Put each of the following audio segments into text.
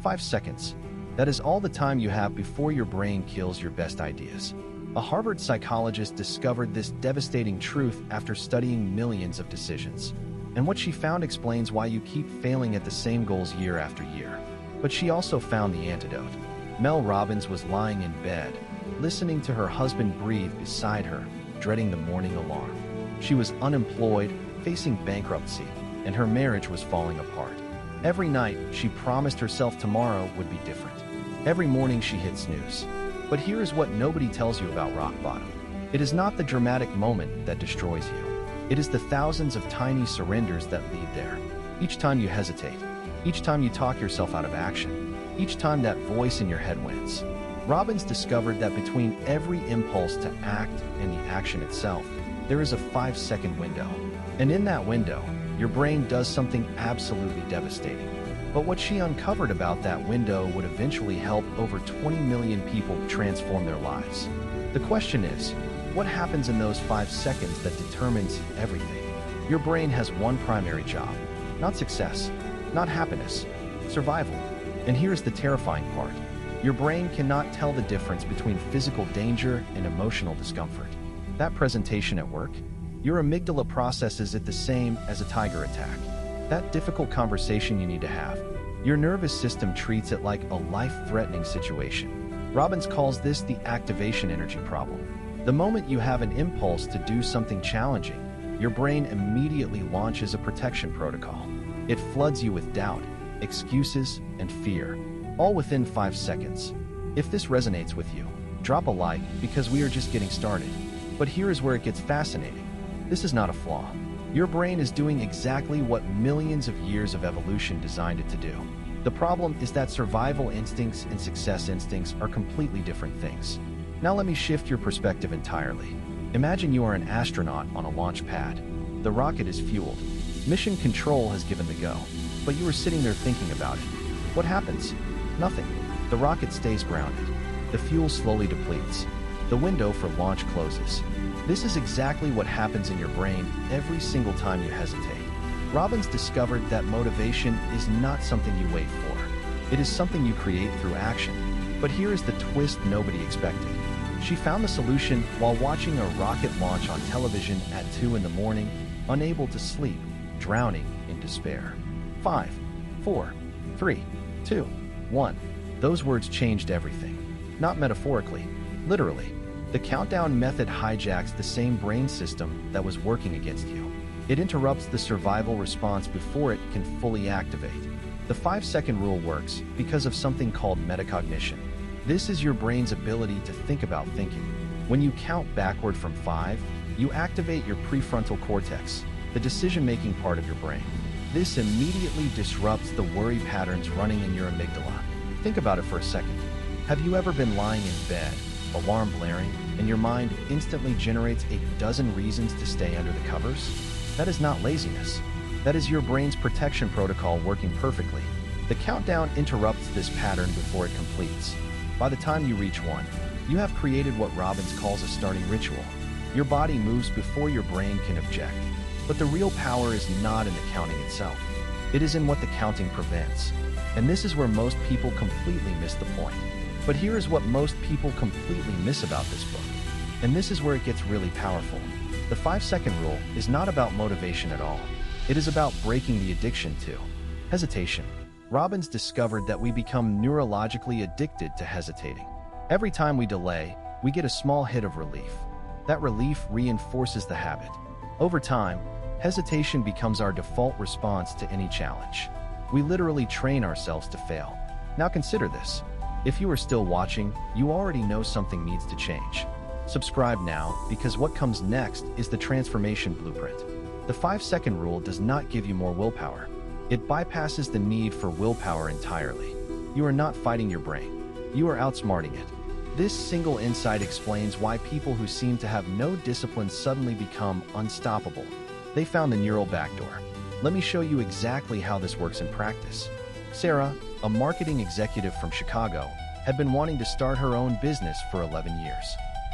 5 seconds. That is all the time you have before your brain kills your best ideas. A Harvard psychologist discovered this devastating truth after studying millions of decisions. And what she found explains why you keep failing at the same goals year after year. But she also found the antidote. Mel Robbins was lying in bed, listening to her husband breathe beside her, dreading the morning alarm. She was unemployed, facing bankruptcy, and her marriage was falling apart. Every night, she promised herself tomorrow would be different. Every morning she hit snooze. But here is what nobody tells you about rock bottom. It is not the dramatic moment that destroys you. It is the thousands of tiny surrenders that lead there. Each time you hesitate, each time you talk yourself out of action, each time that voice in your head wins. Robbins discovered that between every impulse to act and the action itself, there is a 5-second window. And in that window, your brain does something absolutely devastating. But what she uncovered about that window would eventually help over 20 million people transform their lives. The question is, what happens in those 5 seconds that determines everything? Your brain has one primary job, not success, not happiness, survival. And here's the terrifying part. Your brain cannot tell the difference between physical danger and emotional discomfort. That presentation at work, your amygdala processes it the same as a tiger attack. That difficult conversation you need to have, your nervous system treats it like a life-threatening situation. Robbins calls this the activation energy problem. The moment you have an impulse to do something challenging, your brain immediately launches a protection protocol. It floods you with doubt, excuses, and fear, all within 5 seconds. If this resonates with you, drop a like because we are just getting started. But here is where it gets fascinating. This is not a flaw. Your brain is doing exactly what millions of years of evolution designed it to do. The problem is that survival instincts and success instincts are completely different things. Now let me shift your perspective entirely. Imagine you are an astronaut on a launch pad. The rocket is fueled. Mission control has given the go. But you are sitting there thinking about it. What happens? Nothing. The rocket stays grounded. The fuel slowly depletes. The window for launch closes. This is exactly what happens in your brain every single time you hesitate. Robbins discovered that motivation is not something you wait for. It is something you create through action. But here is the twist nobody expected. She found the solution while watching a rocket launch on television at 2 in the morning, unable to sleep, drowning in despair. 5, 4, 3, 2, 1. Those words changed everything. Not metaphorically, literally. The countdown method hijacks the same brain system that was working against you. It interrupts the survival response before it can fully activate. The 5-second rule works because of something called metacognition. This is your brain's ability to think about thinking. When you count backward from 5, you activate your prefrontal cortex, the decision-making part of your brain. This immediately disrupts the worry patterns running in your amygdala. Think about it for a second. Have you ever been lying in bed, alarm blaring, and your mind instantly generates a dozen reasons to stay under the covers? That is not laziness. That is your brain's protection protocol working perfectly. The countdown interrupts this pattern before it completes. By the time you reach 1, you have created what Robbins calls a starting ritual. Your body moves before your brain can object. But the real power is not in the counting itself. It is in what the counting prevents. And this is where most people completely miss the point. But here is what most people completely miss about this book. And this is where it gets really powerful. The 5-second rule is not about motivation at all. It is about breaking the addiction to hesitation. Robbins discovered that we become neurologically addicted to hesitating. Every time we delay, we get a small hit of relief. That relief reinforces the habit. Over time, hesitation becomes our default response to any challenge. We literally train ourselves to fail. Now consider this. If you are still watching, you already know something needs to change. Subscribe now, because what comes next is the transformation blueprint. The 5-second rule does not give you more willpower. It bypasses the need for willpower entirely. You are not fighting your brain. You are outsmarting it. This single insight explains why people who seem to have no discipline suddenly become unstoppable. They found the neural backdoor. Let me show you exactly how this works in practice. Sarah, a marketing executive from Chicago, had been wanting to start her own business for 11 years.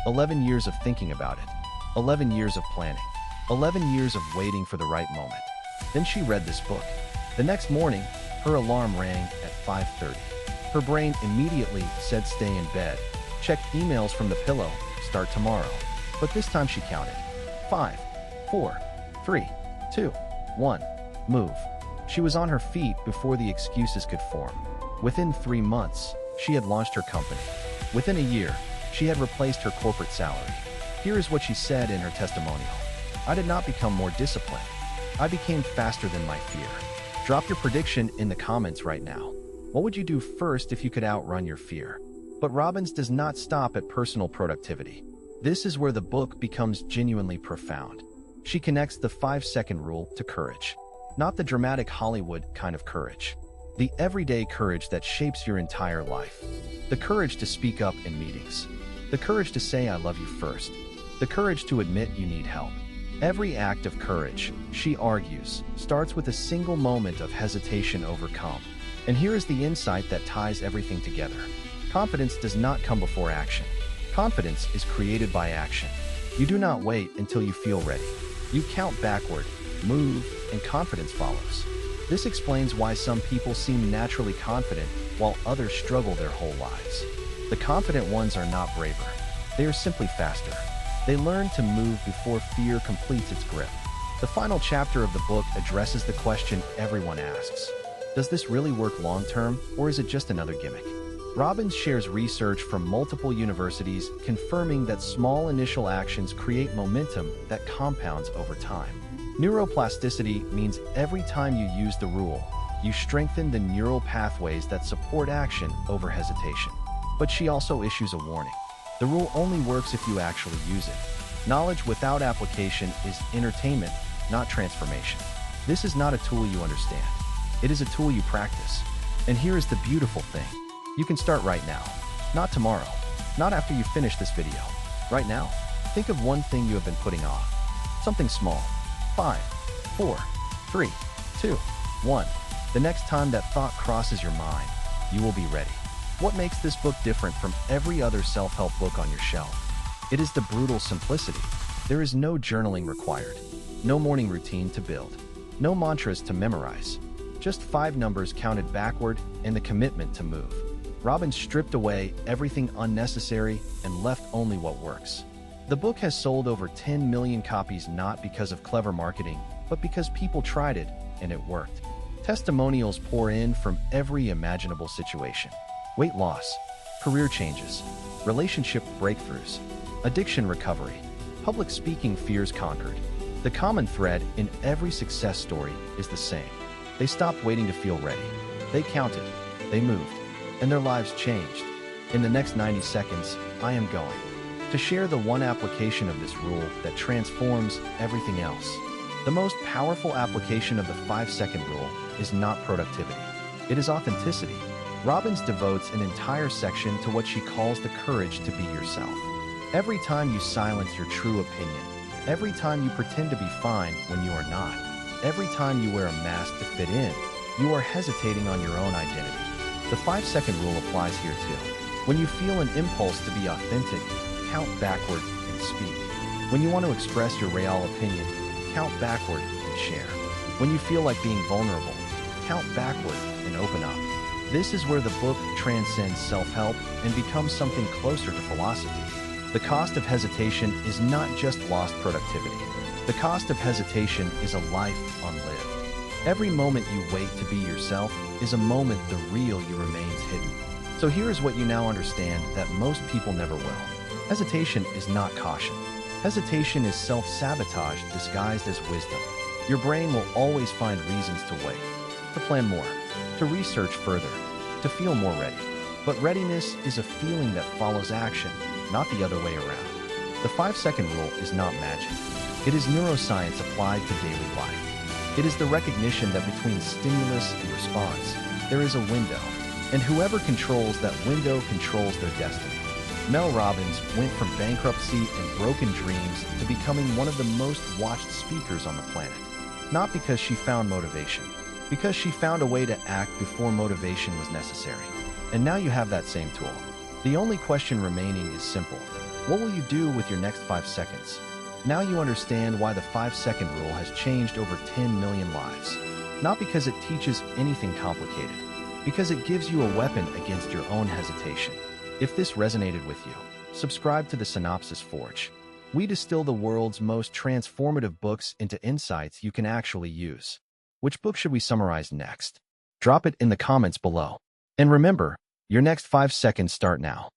11 years of thinking about it. 11 years of planning. 11 years of waiting for the right moment. Then she read this book. The next morning, her alarm rang at 5:30. Her brain immediately said stay in bed, check emails from the pillow, start tomorrow. But this time she counted. 5, 4, 3, 2, 1, move. She was on her feet before the excuses could form. Within 3 months, she had launched her company. Within a year, she had replaced her corporate salary. Here is what she said in her testimonial. I did not become more disciplined. I became faster than my fear. Drop your prediction in the comments right now. What would you do first if you could outrun your fear? But Robbins does not stop at personal productivity. This is where the book becomes genuinely profound. She connects the 5-second rule to courage. Not the dramatic Hollywood kind of courage. The everyday courage that shapes your entire life. The courage to speak up in meetings. The courage to say I love you first. The courage to admit you need help. Every act of courage, she argues, starts with a single moment of hesitation overcome. And here is the insight that ties everything together. Confidence does not come before action. Confidence is created by action. You do not wait until you feel ready. You count backward, move, and confidence follows. This explains why some people seem naturally confident while others struggle their whole lives. The confident ones are not braver. They are simply faster. They learn to move before fear completes its grip. The final chapter of the book addresses the question everyone asks. Does this really work long-term, or is it just another gimmick? Robbins shares research from multiple universities confirming that small initial actions create momentum that compounds over time. Neuroplasticity means every time you use the rule, you strengthen the neural pathways that support action over hesitation. But she also issues a warning. The rule only works if you actually use it. Knowledge without application is entertainment, not transformation. This is not a tool you understand. It is a tool you practice. And here is the beautiful thing. You can start right now. Not tomorrow. Not after you finish this video. Right now. Think of one thing you have been putting off. Something small. 5, 4, 3, 2, 1. The next time that thought crosses your mind, you will be ready. What makes this book different from every other self-help book on your shelf? It is the brutal simplicity. There is no journaling required. No morning routine to build. No mantras to memorize. Just 5 numbers counted backward and the commitment to move. Robbins stripped away everything unnecessary and left only what works. The book has sold over 10 million copies not because of clever marketing, but because people tried it and it worked. Testimonials pour in from every imaginable situation. Weight loss, career changes, relationship breakthroughs, addiction recovery, public speaking fears conquered. The common thread in every success story is the same. They stopped waiting to feel ready. They counted, they moved, and their lives changed. In the next 90 seconds, I am going to share the one application of this rule that transforms everything else. The most powerful application of the 5-second rule is not productivity. It is authenticity. Robbins devotes an entire section to what she calls the courage to be yourself. Every time you silence your true opinion, every time you pretend to be fine when you are not, every time you wear a mask to fit in, you are hesitating on your own identity. The 5-second rule applies here too. When you feel an impulse to be authentic, count backward and speak. When you want to express your real opinion, count backward and share. When you feel like being vulnerable, count backward and open up. This is where the book transcends self-help and becomes something closer to philosophy. The cost of hesitation is not just lost productivity. The cost of hesitation is a life unlived. Every moment you wait to be yourself is a moment the real you remains hidden. So here is what you now understand that most people never will. Hesitation is not caution. Hesitation is self-sabotage disguised as wisdom. Your brain will always find reasons to wait, to plan more, to research further, to feel more ready. But readiness is a feeling that follows action, not the other way around. The 5-second rule is not magic. It is neuroscience applied to daily life. It is the recognition that between stimulus and response, there is a window, and whoever controls that window controls their destiny. Mel Robbins went from bankruptcy and broken dreams to becoming one of the most watched speakers on the planet. Not because she found motivation, because she found a way to act before motivation was necessary. And now you have that same tool. The only question remaining is simple. What will you do with your next 5 seconds? Now you understand why the 5-second rule has changed over 10 million lives. Not because it teaches anything complicated, because it gives you a weapon against your own hesitation. If this resonated with you, subscribe to the Synopsis Forge. We distill the world's most transformative books into insights you can actually use. Which book should we summarize next? Drop it in the comments below. And remember, your next 5 seconds start now.